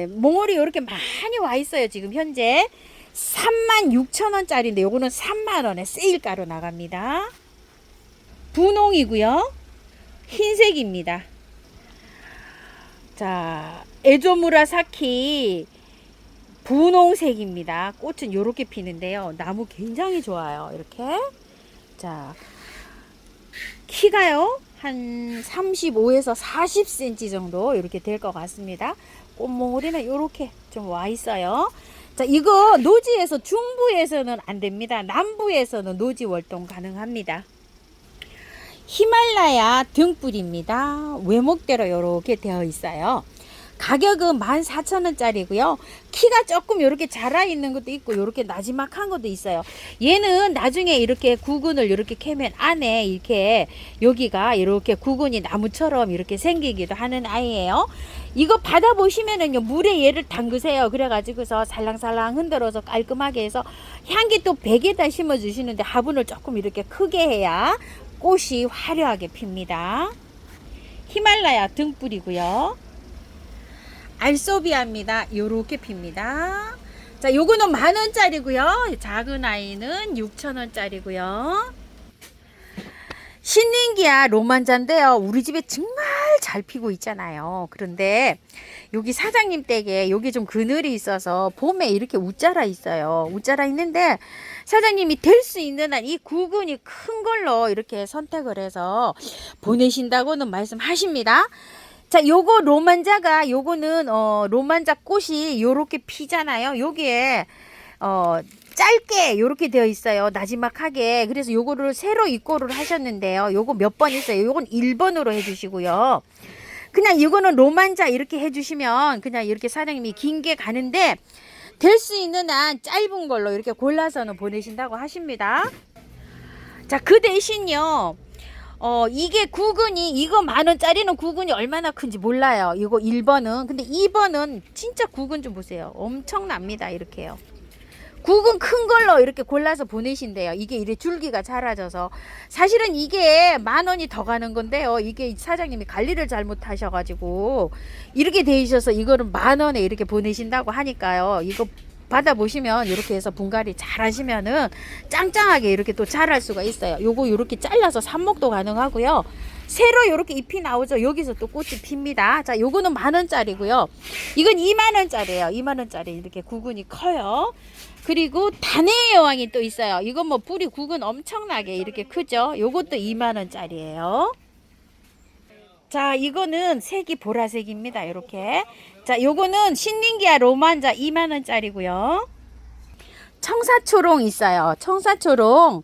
몽골이 이렇게 많이 와 있어요. 지금 현재 36,000원짜리인데 요거는 3만원에 세일가로 나갑니다. 분홍이고요. 흰색입니다. 자, 에조무라사키 분홍색입니다. 꽃은 요렇게 피는데요. 나무 굉장히 좋아요. 이렇게. 자, 키가요 한 35에서 40cm 정도 이렇게 될 것 같습니다. 꽃몽울이는 이렇게 좀 와 있어요. 자, 이거 노지에서 중부에서는 안 됩니다. 남부에서는 노지 월동 가능합니다. 히말라야 등불입니다. 외목대로 이렇게 되어 있어요. 가격은 14,000원짜리고요. 키가 조금 이렇게 자라 있는 것도 있고 이렇게 나지막한 것도 있어요. 얘는 나중에 이렇게 구근을 이렇게 캐면 안에 이렇게 여기가 이렇게 구근이 나무처럼 이렇게 생기기도 하는 아이예요. 이거 받아보시면은요, 물에 얘를 담그세요. 그래가지고서 살랑살랑 흔들어서 깔끔하게 해서 향기 또 벽에다 심어 주시는데 화분을 조금 이렇게 크게 해야 꽃이 화려하게 핍니다. 히말라야 등불이고요. 알소비아입니다. 요렇게 핍니다. 자, 요거는 10,000원짜리고요. 작은 아이는 6,000원짜리고요. 신nin기아 로만자인데요. 우리 집에 정말 잘 피고 있잖아요. 그런데 여기 사장님 댁에 여기 좀 그늘이 있어서 봄에 이렇게 웃자라 있어요. 웃자라 있는데 사장님이 될 수 있는 한 이 구근이 큰 걸로 이렇게 선택을 해서 보내신다고는 말씀하십니다. 자, 요거 로만자가 요거는 로만자 꽃이 요렇게 피잖아요. 여기에 짧게 요렇게 되어 있어요. 나지막하게. 그래서 요거를 새로 입고를 하셨는데요. 요거 몇 번 있어요. 요건 1번으로 해주시고요. 그냥 이거는 로만자 이렇게 해주시면 그냥 이렇게 사장님이 긴 게 가는데 될 수 있는 한 짧은 걸로 이렇게 골라서는 보내신다고 하십니다. 자, 그 대신요. 이게 구근이 이거 10,000원짜리는 구근이 얼마나 큰지 몰라요. 이거 1번은. 근데 2번은 진짜 구근 좀 보세요. 엄청납니다. 이렇게요. 구근 큰 걸로 이렇게 골라서 보내신대요. 이게 이래 줄기가 자라져서 사실은 이게 10,000원이 더 가는 건데요. 이게 사장님이 관리를 잘못하셔가지고 이렇게 돼 있어서 이거는 10,000원에 이렇게 보내신다고 하니까요. 이거 받아보시면 이렇게 해서 분갈이 잘 하시면은 짱짱하게 이렇게 또 자랄 수가 있어요. 요거 이렇게 잘라서 삽목도 가능하고요. 새로 이렇게 잎이 나오죠. 여기서 또 꽃이 핍니다. 자, 요거는 10,000원짜리고요. 이건 20,000원짜리예요. 20,000원짜리 이렇게 구근이 커요. 그리고 단해의 여왕이 또 있어요. 이건 뭐 뿌리 구근 엄청나게 이렇게 크죠. 요것도 20,000원짜리예요. 자, 이거는 색이 보라색입니다. 이렇게. 자, 요거는 신nin기아 로만자 20,000원짜리고요. 청사초롱 있어요. 청사초롱.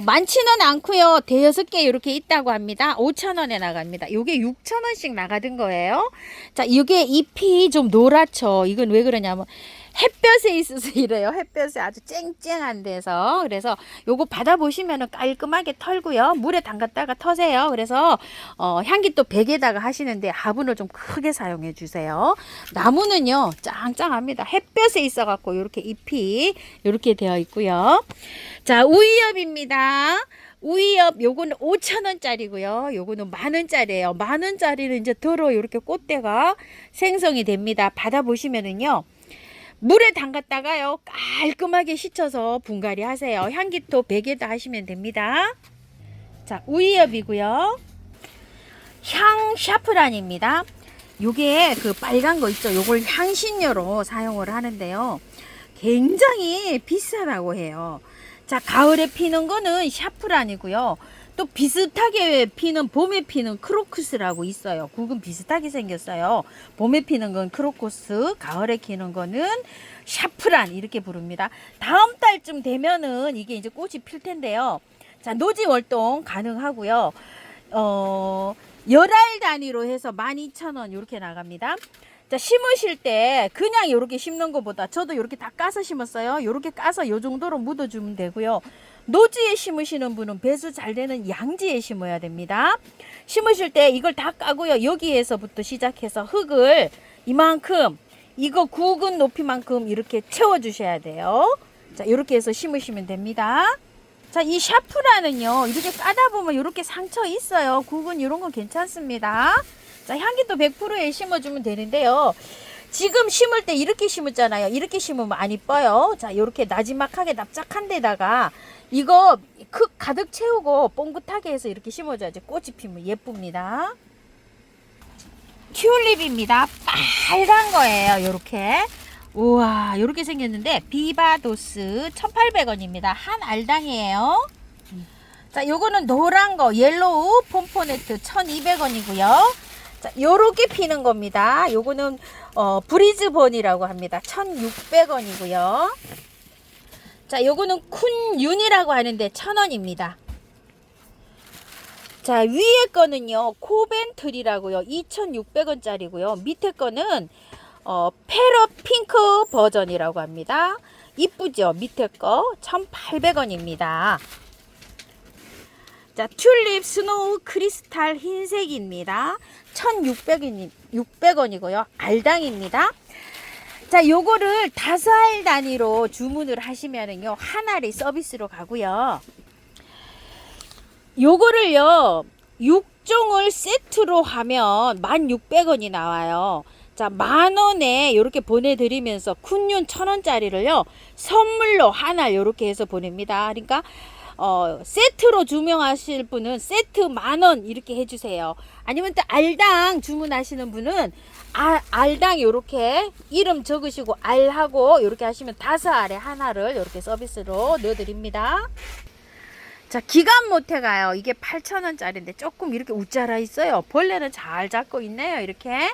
많지는 않고요. 대여섯 개 이렇게 있다고 합니다. 5,000원에 나갑니다. 요게 6,000원씩 나가던 거예요. 자, 이게 잎이 좀 노랗죠. 이건 왜 그러냐면 햇볕에 있어서 이래요. 햇볕에 아주 쨍쨍한 데서. 그래서 요거 받아보시면은 깔끔하게 털고요. 물에 담갔다가 터세요. 그래서 향기 또 백에다가 하시는데 화분을 좀 크게 사용해 주세요. 나무는요 짱짱합니다. 햇볕에 있어 갖고 이렇게 잎이 이렇게 되어 있고요. 자, 우이엽입니다. 우이엽 요거는 5,000원짜리고요. 요거는 10,000원짜리예요. 10,000원짜리는 이제 더러 이렇게 꽃대가 생성이 됩니다. 받아보시면은요. 물에 담갔다가요 깔끔하게 씻어서 분갈이 하세요. 향기토 베개도 하시면 됩니다. 자, 우이엽이고요. 향 샤프란입니다. 요게 그 빨간 거 있죠. 요걸 향신료로 사용을 하는데요. 굉장히 비싸다고 해요. 자, 가을에 피는 거는 샤프란이고요. 또 비슷하게 피는 봄에 피는 크로쿠스라고 있어요. 국은 비슷하게 생겼어요. 봄에 피는 건 크로쿠스, 가을에 피는 거는 샤프란 이렇게 부릅니다. 다음 달쯤 되면은 이게 이제 꽃이 필 텐데요. 자, 노지 월동 가능하고요. 열알 단위로 해서 12,000원 이렇게 나갑니다. 자, 심으실 때 그냥 이렇게 심는 것보다 저도 이렇게 다 까서 심었어요. 이렇게 까서 요 정도로 묻어주면 되고요. 노지에 심으시는 분은 배수 잘 되는 양지에 심어야 됩니다. 심으실 때 이걸 다 까고요. 여기에서부터 시작해서 흙을 이만큼 이거 구근 높이만큼 이렇게 채워주셔야 돼요. 자, 이렇게 해서 심으시면 됩니다. 자, 이 샤프라는요 이렇게 까다 보면 이렇게 상처 있어요. 구근 이런 건 괜찮습니다. 자, 향기도 100%에 심어주면 되는데요. 지금 심을 때 이렇게 심었잖아요. 이렇게 심으면 안 이뻐요. 자, 이렇게 나지막하게 납작한 데다가 이거 가득 채우고 뽕긋하게 해서 이렇게 심어줘야지 꽃이 피면 예쁩니다. 튤립입니다. 빨간 거예요. 요렇게. 우와, 요렇게 생겼는데 비바도스 1,800원입니다. 한 알당이에요. 자, 요거는 노란 거 옐로우 폼포네트 1,200원이고요. 자, 요렇게 피는 겁니다. 요거는 브리즈본이라고 합니다. 1,600원이고요. 자, 요거는 쿤윤이라고 하는데 1,000원입니다. 자, 위에 거는요 코벤트리라고요. 2,600원짜리고요. 밑에 거는 패러 핑크 버전이라고 합니다. 이쁘죠? 밑에 거 1,800원입니다. 자, 튤립 스노우 크리스탈 흰색입니다. 1,600원이고요. 알당입니다. 자, 요거를 5알 단위로 주문을 하시면은요, 한 알이 서비스로 가고요. 요거를요, 6종을 세트로 하면 1,600원이 나와요. 자, 10,000원에 이렇게 보내드리면서 쿤윤 1,000원짜리를요 선물로 하나 이렇게 해서 보냅니다. 그러니까 세트로 주문하실 분은 세트 10,000원 이렇게 해주세요. 아니면 또 알당 주문하시는 분은 알당 이렇게 이름 적으시고 알하고 이렇게 하시면 5알에 하나를 이렇게 서비스로 넣어드립니다. 자, 기간 못해 가요. 이게 8,000원짜리인데 조금 이렇게 웃자라 있어요. 벌레는 잘 잡고 있네요. 이렇게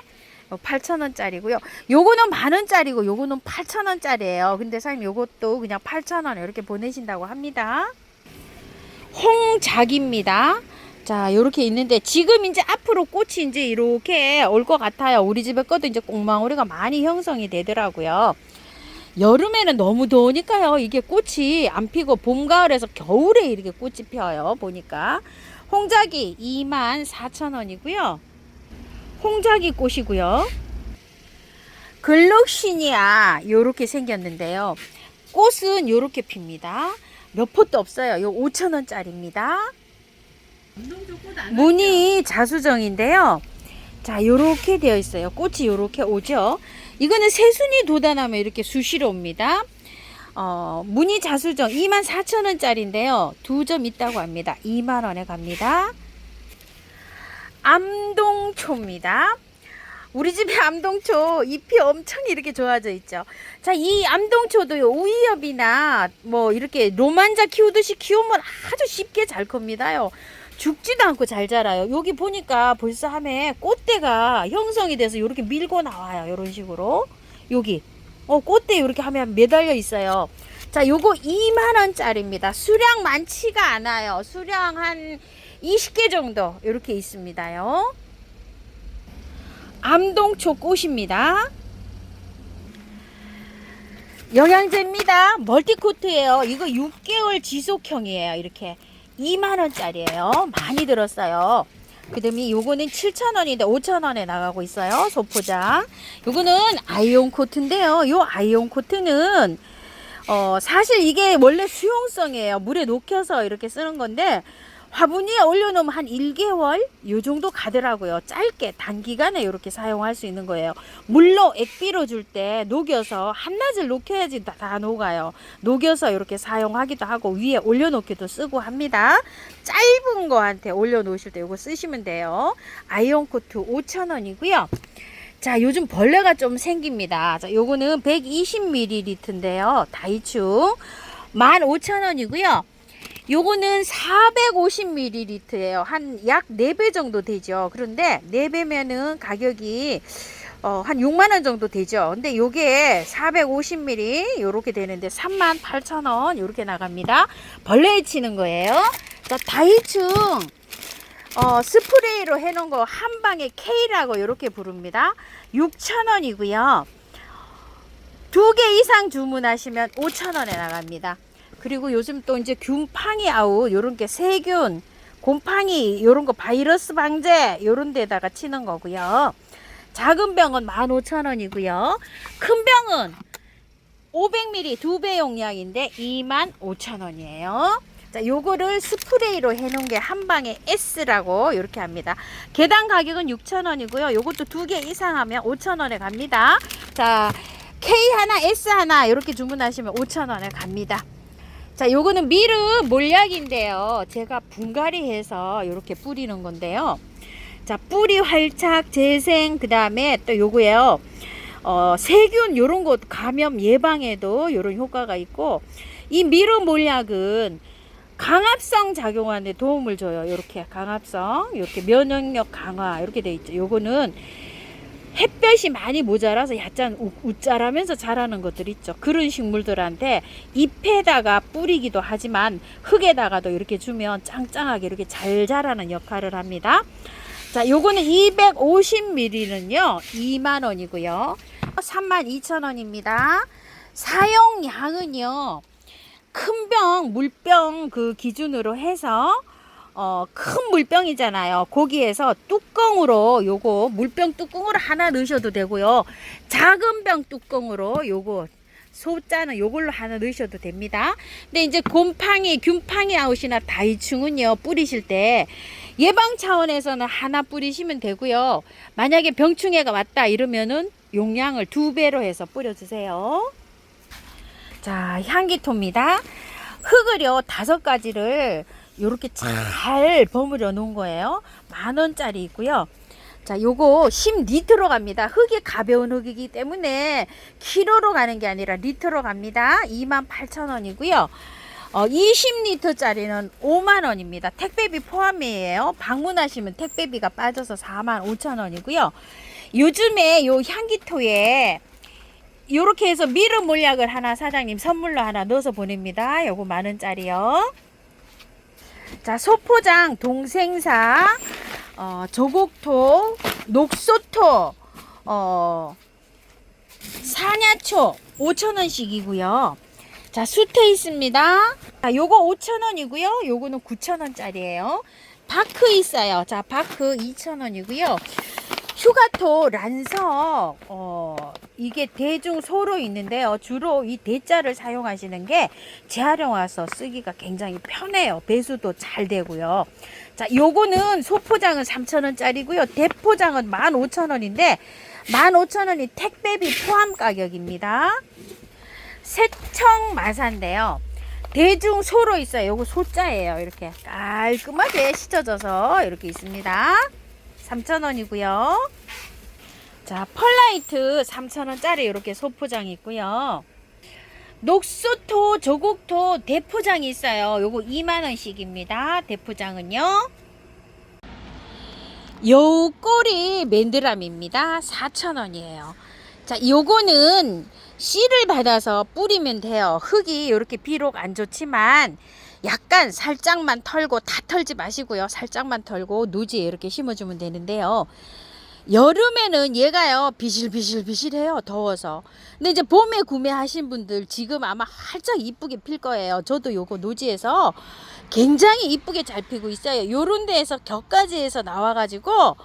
8,000원짜리고요. 요거는 10,000원짜리고 요거는 8,000원짜리예요. 근데 사장님 요것도 그냥 8,000원 이렇게 보내신다고 합니다. 홍작입니다. 자, 요렇게 있는데 지금 이제 앞으로 꽃이 이제 이렇게 올 것 같아요. 우리 집에 것도 이제 꽁망오리가 많이 형성이 되더라고요. 여름에는 너무 더우니까요. 이게 꽃이 안 피고 봄, 가을에서 겨울에 이렇게 꽃이 펴요. 보니까 홍작이 24,000원이고요. 홍작이 꽃이고요. 글록시니아 요렇게 생겼는데요. 꽃은 요렇게 핍니다. 몇 포도 없어요. 요 5,000원짜리입니다. 무늬 자수정인데요. 자, 요렇게 되어 있어요. 꽃이 요렇게 오죠. 이거는 새순이 돋아나면 이렇게 수시로 옵니다. 무늬 자수정 24,000원짜리인데요. 2점 있다고 합니다. 20,000원에 갑니다. 암동초입니다. 우리 집에 암동초 잎이 엄청 이렇게 좋아져 있죠. 자, 이 암동초도요, 오이엽이나 뭐 이렇게 로만자 키우듯이 키우면 아주 쉽게 잘 큽니다요. 죽지도 않고 잘 자라요. 여기 보니까 벌써 함에 꽃대가 형성이 돼서 이렇게 밀고 나와요. 이런 식으로. 여기. 꽃대 이렇게 하면 매달려 있어요. 자, 요거 20,000원짜리입니다. 수량 많지가 않아요. 수량 한 20개 정도 이렇게 있습니다요. 암동초 꽃입니다. 영양제입니다. 멀티코트예요. 이거 6개월 지속형이에요. 이렇게 20,000원짜리예요. 많이 들었어요. 그 다음에 요거는 7,000원인데 5,000원에 나가고 있어요. 소포장. 요거는 아이온 코트인데요. 요 아이온 코트는 사실 이게 원래 수용성이에요. 물에 녹여서 이렇게 쓰는 건데 화분위에 올려놓으면 한 1개월 요 정도 가더라고요. 짧게 단기간에 이렇게 사용할 수 있는 거예요. 물로 액비로 줄 때 녹여서 한낮을 녹여야지 다 녹아요. 녹여서 이렇게 사용하기도 하고 위에 올려놓기도 쓰고 합니다. 짧은 거한테 올려놓으실 때 이거 쓰시면 돼요. 아이온 코트 5,000원이고요. 자, 요즘 벌레가 좀 생깁니다. 자, 요거는 120ml인데요. 다이충 15,000원이고요. 요거는 450ml예요. 한 약 4배 정도 되죠. 그런데 4배면은 가격이 한 6만원 정도 되죠. 근데 요게 450ml 요렇게 되는데 38,000원 요렇게 나갑니다. 벌레에 치는 거예요. 자, 다이충 스프레이로 해놓은 거 한방에 K라고 요렇게 부릅니다. 6,000원이고요. 2개 이상 주문하시면 5,000원에 나갑니다. 그리고 요즘 또 이제 균팡이 아웃 요런 게 세균, 곰팡이 요런 거 바이러스 방제 요런 데다가 치는 거고요. 작은 병은 15,000원이고요. 큰 병은 500ml 2배 용량인데 25,000원이에요. 자, 요거를 스프레이로 해놓은 게 한방에 S라고 이렇게 합니다. 개당 가격은 6,000원이고요. 요것도 2개 이상 하면 5,000원에 갑니다. 자, K 하나 S 하나 이렇게 주문하시면 5,000원에 갑니다. 자, 요거는 미르 몰약인데요. 제가 분갈이해서 이렇게 뿌리는 건데요. 자, 뿌리 활착, 재생, 그 다음에 또 요거예요. 세균 요런 것 감염 예방에도 요런 효과가 있고, 이 미르 몰약은 강압성 작용하는 데 도움을 줘요. 이렇게 강압성, 이렇게 면역력 강화 이렇게 돼 있죠. 요거는 햇볕이 많이 모자라서 약간 웃자라면서 자라는 것들 있죠. 그런 식물들한테 잎에다가 뿌리기도 하지만 흙에다가도 이렇게 주면 짱짱하게 이렇게 잘 자라는 역할을 합니다. 자, 요거는 250ml는요 20,000원이고요 32,000원입니다 사용량은요 큰 병, 물병 그 기준으로 해서 큰 물병이잖아요. 거기에서 뚜껑으로 요거 물병 뚜껑으로 하나 넣으셔도 되고요. 작은 병 뚜껑으로 요거 소자는 요걸로 하나 넣으셔도 됩니다. 근데 이제 곰팡이, 균팡이 아웃이나 다이충은요 뿌리실 때 예방 차원에서는 하나 뿌리시면 되고요. 만약에 병충해가 왔다 이러면은 용량을 2배로 해서 뿌려주세요. 자, 향기토입니다. 흙을요 5가지를 이렇게 잘 버무려 놓은 거예요. 10,000원짜리 있고요. 자, 요거 10리터로 갑니다. 흙이 가벼운 흙이기 때문에 키로로 가는 게 아니라 리터로 갑니다. 28,000원이고요. 20리터짜리는 50,000원입니다. 택배비 포함이에요. 방문하시면 택배비가 빠져서 45,000원이고요. 요즘에 요 향기토에 요렇게 해서 미름 몰약을 하나 사장님 선물로 하나 넣어서 보냅니다. 요거 10,000원짜리요. 자, 소포장 동생사 조곡토, 녹소토, 사냐초 5,000원씩이고요. 자, 수태 있습니다. 자, 요거 5,000원이고요. 요거는 9,000원짜리예요. 바크 있어요. 자, 바크 2,000원이고요. 휴가토 란석 이게 대중소로 있는데요. 주로 이 대자를 사용하시는 게 재활용 와서 쓰기가 굉장히 편해요. 배수도 잘 되고요. 자, 요거는 소포장은 3,000원짜리고요. 대포장은 15,000원인데 15,000원이 택배비 포함 가격입니다. 세청마사인데요. 대중소로 있어요. 요거 소자예요. 이렇게 깔끔하게 씻어져서 이렇게 있습니다. 3,000원이고요. 자, 펄라이트 3,000원짜리 이렇게 소포장이 있고요. 녹소토, 조곡토 대포장이 있어요. 요거 20,000원씩입니다. 대포장은요. 여우꼬리 맨드람입니다. 4,000원이에요. 자, 요거는 씨를 받아서 뿌리면 돼요. 흙이 이렇게 비록 안 좋지만 약간 살짝만 털고 다 털지 마시고요. 살짝만 털고 노지에 이렇게 심어주면 되는데요. 여름에는 얘가요 비실비실비실해요. 더워서. 근데 이제 봄에 구매하신 분들 지금 아마 활짝 이쁘게 필 거예요. 저도 요거 노지에서 굉장히 이쁘게 잘 피고 있어요. 요런 데에서 격가지에서 나와가지고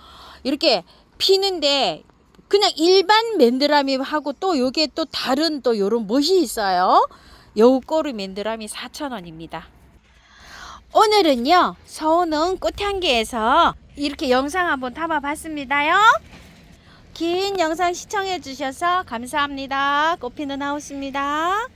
이렇게 피는데 그냥 일반 맨드라미 하고 또 요게 또 다른 또 요런 멋이 있어요. 여우꼬리 맨드라미 4,000원입니다. 오늘은요 서운은 꽃향기에서 이렇게 영상 한번 담아봤습니다요. 긴 영상 시청해 주셔서 감사합니다. 꽃피는 하우스입니다.